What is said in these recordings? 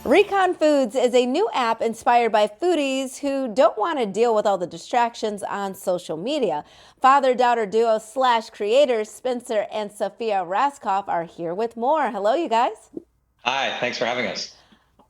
Recon Foods is a new app inspired by foodies who don't want to deal with all the distractions on social media. Father-daughter duo slash creators Spencer and Sophia Raskoff are here with more. Hello, you guys. Hi, thanks for having us.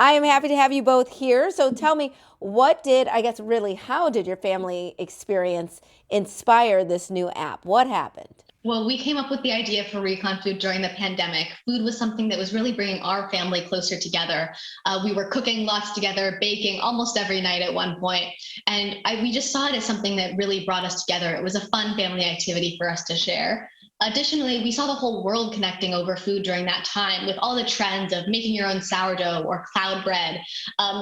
I am happy to have you both here. So tell me, how did your family experience inspire this new app? What happened? Well, we came up with the idea for Recon Food during the pandemic. Food was something that was really bringing our family closer together. We were cooking lots together, baking almost every night at one point, and we just saw it as something that really brought us together. It was a fun family activity for us to share. Additionally, we saw the whole world connecting over food during that time with all the trends of making your own sourdough or cloud bread.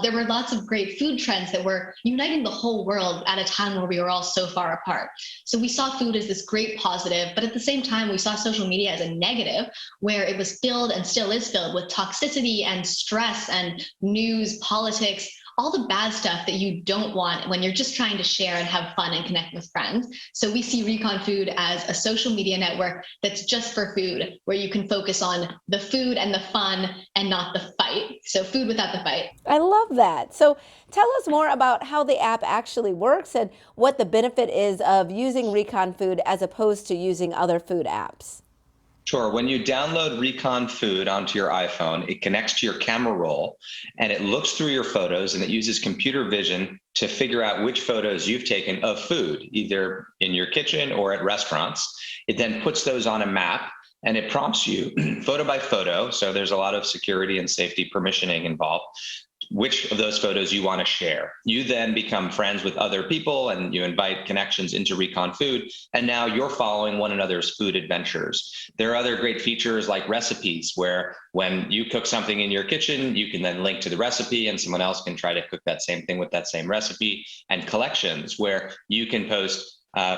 There were lots of great food trends that were uniting the whole world at a time where we were all so far apart. So we saw food as this great positive, but at the same time, we saw social media as a negative, where it was filled and still is filled with toxicity and stress and news, politics, all the bad stuff that you don't want when you're just trying to share and have fun and connect with friends. So we see Recon Food as a social media network that's just for food, where you can focus on the food and the fun and not the fight. So food without the fight. I love that. So tell us more about how the app actually works and what the benefit is of using Recon Food as opposed to using other food apps. Sure. When you download Recon Food onto your iPhone, it connects to your camera roll and it looks through your photos and it uses computer vision to figure out which photos you've taken of food, either in your kitchen or at restaurants. It then puts those on a map and it prompts you photo by photo. So there's a lot of security and safety permissioning involved, which of those photos you want to share. You then become friends with other people and you invite connections into Recon Food. And now you're following one another's food adventures. There are other great features like recipes, where when you cook something in your kitchen, you can then link to the recipe and someone else can try to cook that same thing with that same recipe. And collections, where you can post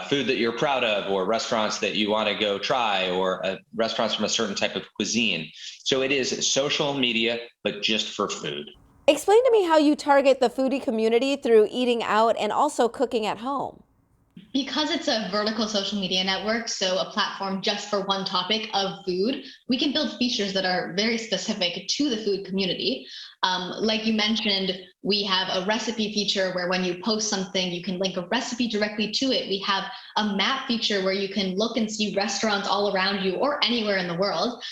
food that you're proud of, or restaurants that you want to go try, or restaurants from a certain type of cuisine. So it is social media, but just for food. Explain to me how you target the foodie community through eating out and also cooking at home. Because it's a vertical social media network, so a platform just for one topic of food, we can build features that are very specific to the food community. Like you mentioned, we have a recipe feature where when you post something, you can link a recipe directly to it. We have a map feature where you can look and see restaurants all around you or anywhere in the world.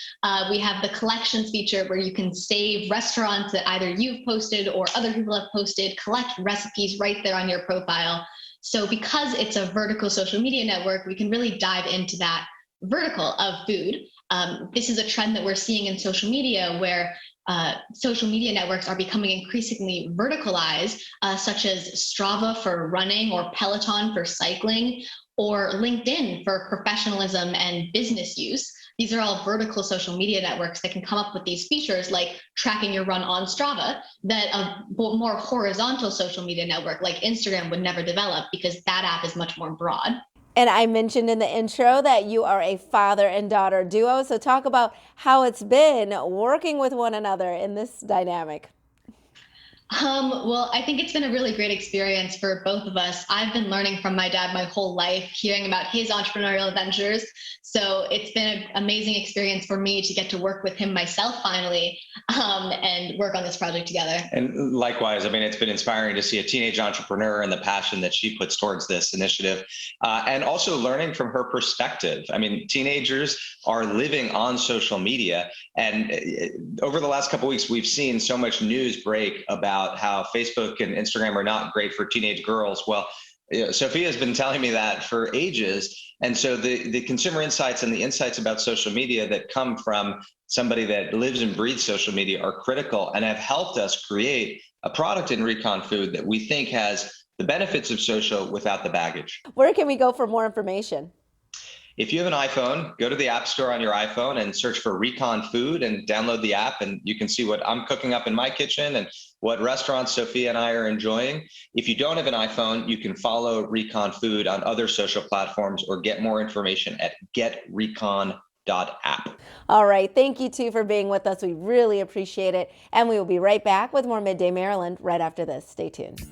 We have the collections feature where you can save restaurants that either you've posted or other people have posted, collect recipes right there on your profile. So because it's a vertical social media network, we can really dive into that vertical of food. This is a trend that we're seeing in social media, where social media networks are becoming increasingly verticalized, such as Strava for running or Peloton for cycling, or LinkedIn for professionalism and business use. These are all vertical social media networks that can come up with these features like tracking your run on Strava that a more horizontal social media network like Instagram would never develop, because that app is much more broad. And I mentioned in the intro that you are a father and daughter duo. So talk about how it's been working with one another in this dynamic. Well, I think it's been a really great experience for both of us. I've been learning from my dad my whole life, hearing about his entrepreneurial adventures. So it's been an amazing experience for me to get to work with him myself finally, and work on this project together. And likewise, I mean, it's been inspiring to see a teenage entrepreneur and the passion that she puts towards this initiative, and also learning from her perspective. I mean, teenagers are living on social media, and over the last couple of weeks, we've seen so much news break about how Facebook and Instagram are not great for teenage girls. Well, Sophia's been telling me that for ages. And so the consumer insights and the insights about social media that come from somebody that lives and breathes social media are critical and have helped us create a product in Recon Food that we think has the benefits of social without the baggage. Where can we go for more information? If you have an iPhone, go to the App Store on your iPhone and search for Recon Food and download the app, and you can see what I'm cooking up in my kitchen and what restaurants Sophia and I are enjoying. If you don't have an iPhone, you can follow Recon Food on other social platforms or get more information at getrecon.app. All right. Thank you, too, for being with us. We really appreciate it. And we will be right back with more Midday Maryland right after this. Stay tuned.